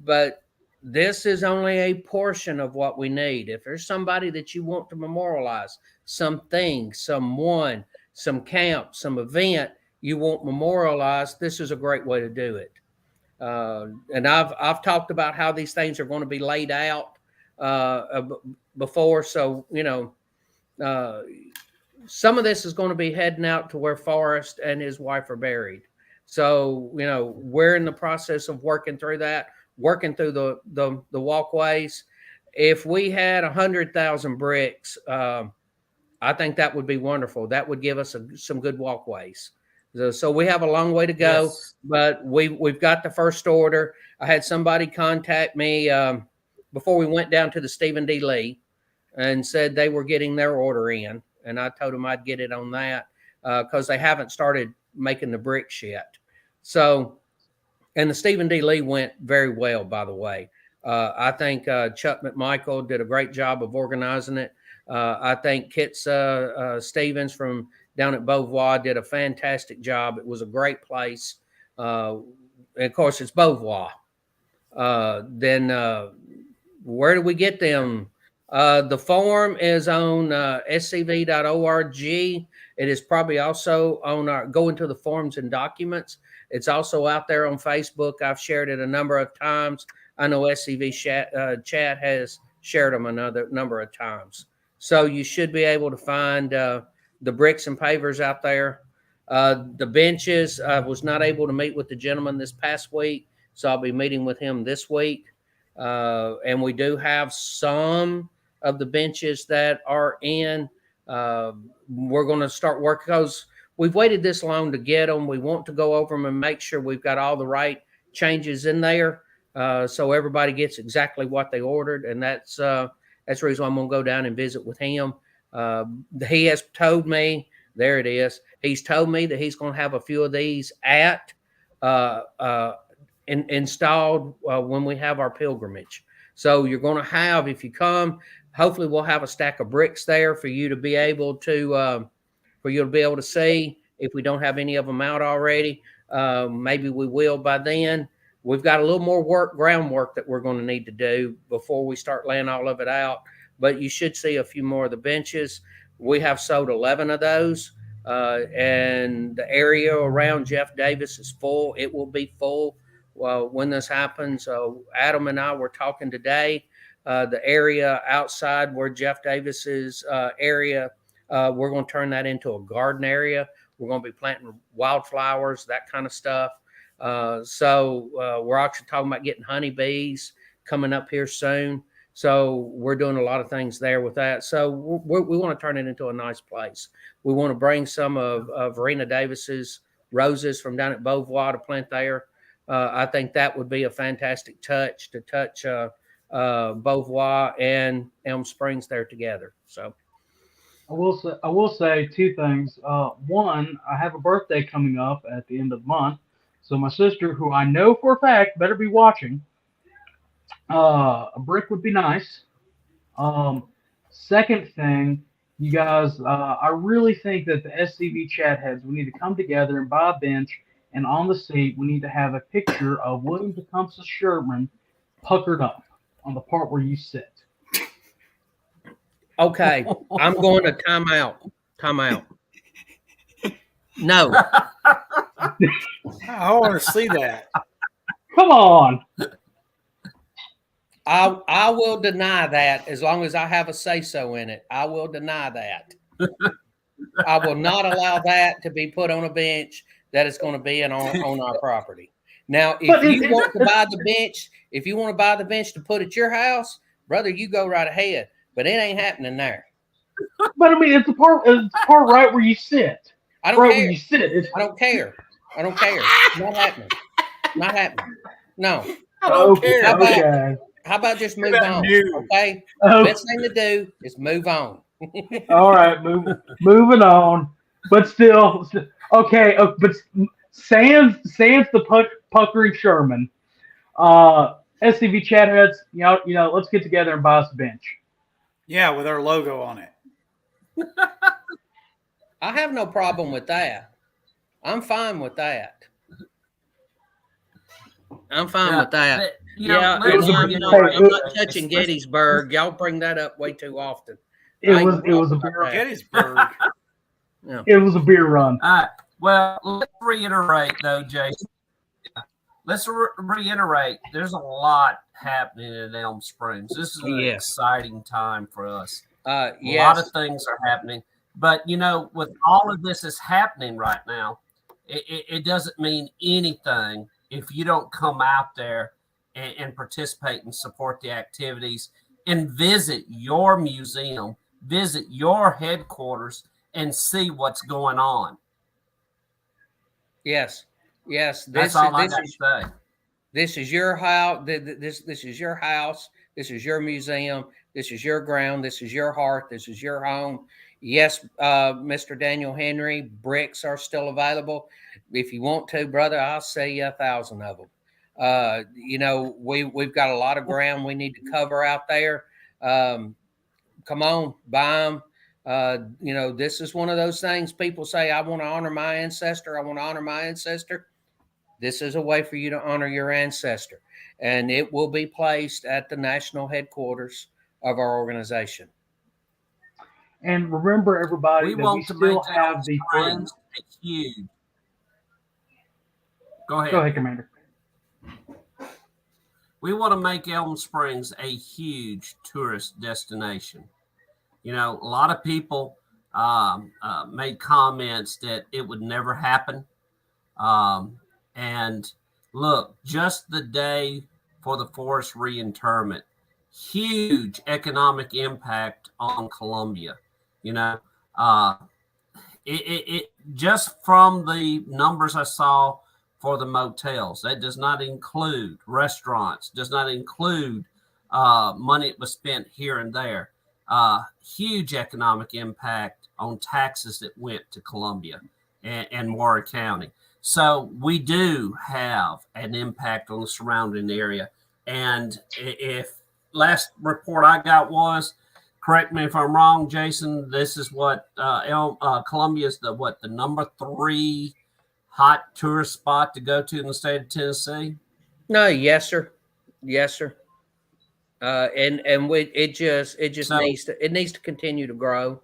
but this is only a portion of what we need. If there's somebody that you want to memorialize, something, someone, some camp, some event you want memorialized, this is a great way to do it. And I've talked about how these things are going to be laid out before, so some of this is going to be heading out to where Forrest and his wife are buried. So we're in the process of working through that, working through the walkways. If we had 100,000 bricks, I think that would be wonderful. That would give us some good walkways. So we have a long way to go, Yes. but we've got the first order. I had somebody contact me before we went down to the Stephen D. Lee and said they were getting their order in. And I told them I'd get it on that because they haven't started making the bricks yet. So, and the Stephen D. Lee went very well, by the way. I think Chuck McMichael did a great job of organizing it. I think Kit Stevens from down at Beauvoir did a fantastic job. It was a great place. And of course, it's Beauvoir. Then where do we get them? The form is on scv.org. It is probably also on our go into the forms and documents. It's also out there on Facebook. I've shared it a number of times. I know SCV chat has shared them another number of times. So you should be able to find the bricks and pavers out there. The benches, I was not able to meet with the gentleman this past week, so I'll be meeting with him this week. And we do have some of the benches that are in. We're going to start working because we've waited this long to get them. We want to go over them and make sure we've got all the right changes in there, so everybody gets exactly what they ordered. And that's the reason why I'm going to go down and visit with him. He has told me, there it is. He's told me that he's going to have a few of these installed when we have our pilgrimage. So you're going to have, if you come, hopefully we'll have a stack of bricks there for you to be able to see. If we don't have any of them out already, maybe we will by then. We've got a little more groundwork that we're going to need to do before we start laying all of it out. But you should see a few more of the benches. We have sold 11 of those, and the area around Jeff Davis is full. It will be full when this happens. Adam and I were talking today. The area outside where Jeff Davis's area, we're going to turn that into a garden area. We're going to be planting wildflowers, that kind of stuff. So we're actually talking about getting honeybees coming up here soon. So we're doing a lot of things there with that. So we want to turn it into a nice place. We want to bring some of Verena Davis's roses from down at Beauvoir to plant there. I think that would be a fantastic touch to touch Beauvoir and Elm Springs there together. So I will say two things. One, I have a birthday coming up at the end of the month, so my sister, who I know for a fact better be watching, a brick would be nice. Second thing, you guys, I really think that the SCV chat heads, we need to come together and buy a bench, and on the seat, we need to have a picture of William Tecumseh Sherman puckered up on the part where you sit. okay, I'm going to time out. No, I want to see that. Come on. I will deny that as long as I have a say-so in it. I will deny that. I will not allow that to be put on a bench that is going to be on our property. Now, if you want to buy the bench, if you want to buy the bench to put at your house, brother, you go right ahead. But it ain't happening there. But I mean, it's the part right where you sit. I don't Right care. where you sit. I don't care. I don't care. Not happening. Not happening. No. I don't care. How about just move on? Okay. Best thing to do is move on. All right, moving on. But still, okay. But sans the puckering Sherman, SCV chatheads, you know, let's get together and buy us a bench. Yeah, with our logo on it. I have no problem with that. I'm fine with that. I'm fine with that. I'm not touching Gettysburg. Y'all bring that up way too often. It was a beer run. Gettysburg. Yeah. It was a beer run. All right. Well, let's reiterate though, Jason. Let's reiterate. There's a lot happening in Elm Springs. This is an exciting time for us. A lot of things are happening. But, you know, with all of this is happening right now, it doesn't mean anything if you don't come out there and participate and support the activities and visit your museum, visit your headquarters, and see what's going on. Yes. That's all I got to say. This is your house. This is your house. This is your museum. This is your ground. This is your heart. This is your home. Yes, Mr. Daniel Henry, bricks are still available. If you want to, brother, I'll sell you 1,000 of them. You know, we've got a lot of ground we need to cover out there. Come on, buy them. You know, this is one of those things people say, I want to honor my ancestor. I want to honor my ancestor. This is a way for you to honor your ancestor. And it will be placed at the national headquarters of our organization. And remember, everybody, we still have the friends. Huge. Go ahead. Go ahead, Commander. We want to make Elm Springs a huge tourist destination. You know, a lot of people made comments that it would never happen. And look, just the day for the forest reinterment, huge economic impact on Columbia. You know, it just from the numbers I saw for the motels, that does not include restaurants, does not include money that was spent here and there. Huge economic impact on taxes that went to Columbia and Moore County. So we do have an impact on the surrounding area. And if last report I got was, correct me if I'm wrong, Jason, this is what Columbia is the number 3 hot tourist spot to go to in the state of Tennessee? No, yes, sir. It just needs to continue to grow,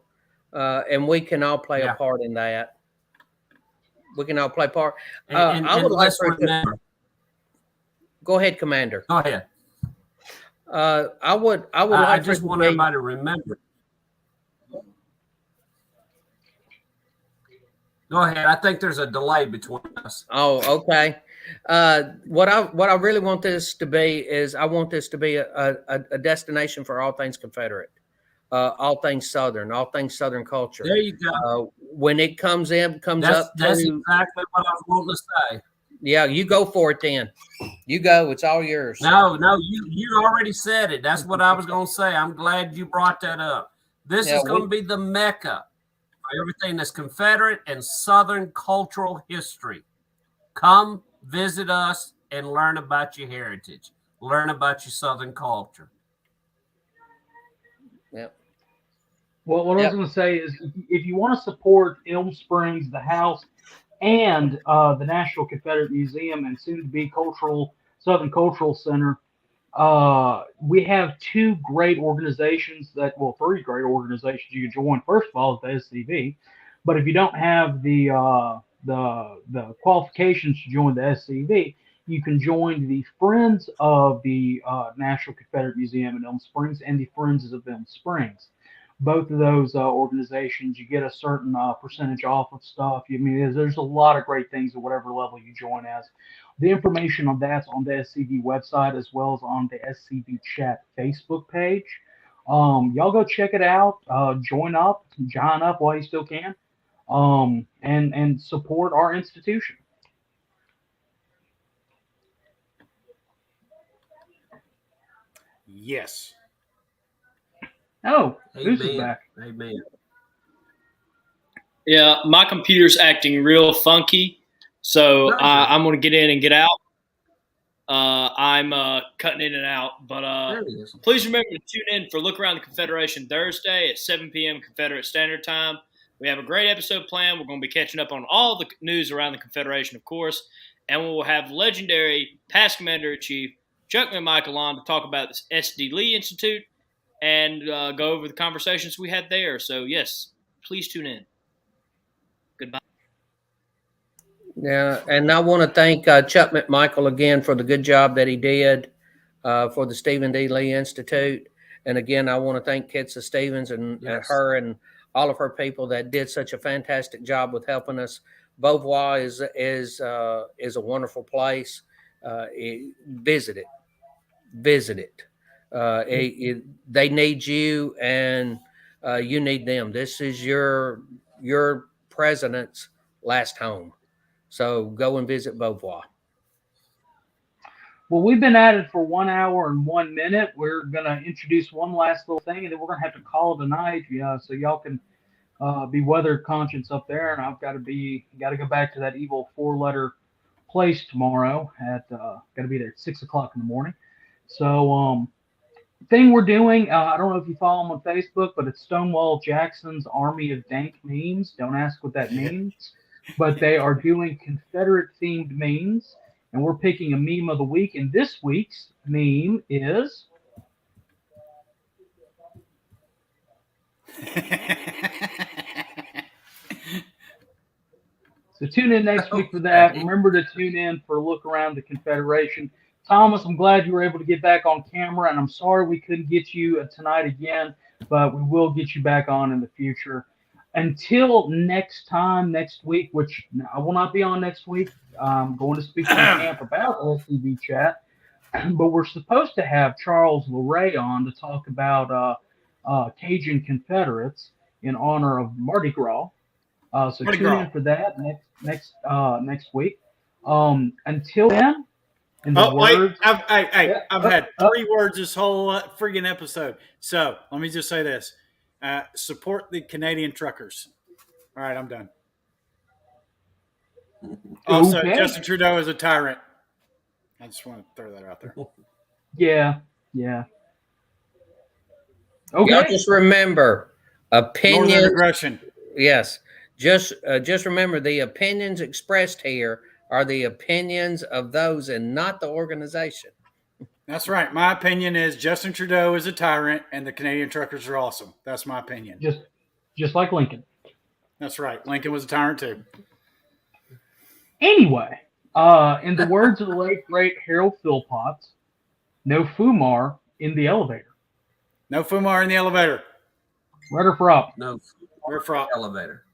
and we can all play a part in that. We can all play part. I would like to remember. Go ahead, Commander. Go ahead. I just want everybody to remember. Go ahead. I think there's a delay between us. Oh, okay. What I really want this to be is I want this to be a destination for all things Confederate, all things Southern culture. There you go. When it comes up. That's exactly what I was wanting to say. Yeah, you go for it then. You go. It's all yours. No, you already said it. That's what I was going to say. I'm glad you brought that up. This is going to be the Mecca for everything that's Confederate and Southern cultural history. Come visit us and learn about your heritage. Learn about your Southern culture. Yep. Well, what I was going to say is if you want to support Elm Springs, the house, and the National Confederate Museum and soon-to-be Southern Cultural Center, we have 3 great organizations you can join. First of all, is the SCV, but if you don't have the qualifications to join the SCV, you can join the Friends of the National Confederate Museum in Elm Springs and the Friends of Elm Springs. both of those organizations, you get a certain percentage off of stuff. I mean, there's a lot of great things at whatever level you join as. The information on that's on the SCV website as well as on the SCV Chat Facebook page. Y'all go check it out. Join up while you still can, and support our institution. Yes. Oh, who's Amen. back? Amen. Yeah, my computer's acting real funky, so I'm going to get in and get out. I'm cutting in and out, but There he is. please remember to tune in for Look Around the Confederation Thursday at 7 p.m. Confederate Standard Time. We have a great episode planned. We're going to be catching up on all the news around the Confederation, of course, and we will have legendary past Commander-in-Chief Chuck McMichael on to talk about this SD Lee Institute and go over the conversations we had there. So, yes, please tune in. Goodbye. Yeah, and I want to thank Chuck McMichael again for the good job that he did for the Stephen D. Lee Institute. And again, I want to thank Kitsa Stevens and her and all of her people that did such a fantastic job with helping us. Beauvoir is a wonderful place. Visit it. They need you, and you need them. This is your president's last home. So go and visit Beauvoir. Well, we've been at it for 1 hour and 1 minute. We're going to introduce one last little thing, and then we're going to have to call it a night, so y'all can be weather conscious up there. And I've got to go back to that evil 4-letter place tomorrow at got to be there at 6 o'clock in the morning. So thing we're doing, I don't know if you follow him on Facebook, but it's Stonewall Jackson's Army of Dank Memes. Don't ask what that means, but they are doing Confederate themed memes, and we're picking a meme of the week. And this week's meme is so tune in next week for that. Remember to tune in for a look around the Confederation. Thomas, I'm glad you were able to get back on camera, and I'm sorry we couldn't get you tonight again, but we will get you back on in the future. Until next week, which I will not be on next week. I'm going to speak to the camp about SCV Chat, but we're supposed to have Charles LeRae on to talk about Cajun Confederates in honor of Mardi Gras. So tune in for that next week. Until then, I've had 3 words this whole friggin' episode. So let me just say this: support the Canadian truckers. All right, I'm done. Also, Justin Trudeau is a tyrant. I just want to throw that out there. Yeah. Okay. Y'all just remember, opinions. Northern aggression. Yes. Just remember, the opinions expressed here are the opinions of those and not the organization. That's right. My opinion is Justin Trudeau is a tyrant and the Canadian truckers are awesome. That's my opinion. Just like Lincoln. That's right. Lincoln was a tyrant too. Anyway, in the words of the late great Harold Philpotts, no Fumar in the elevator. No Fumar in the elevator. Rudder for up. No, We're for elevator.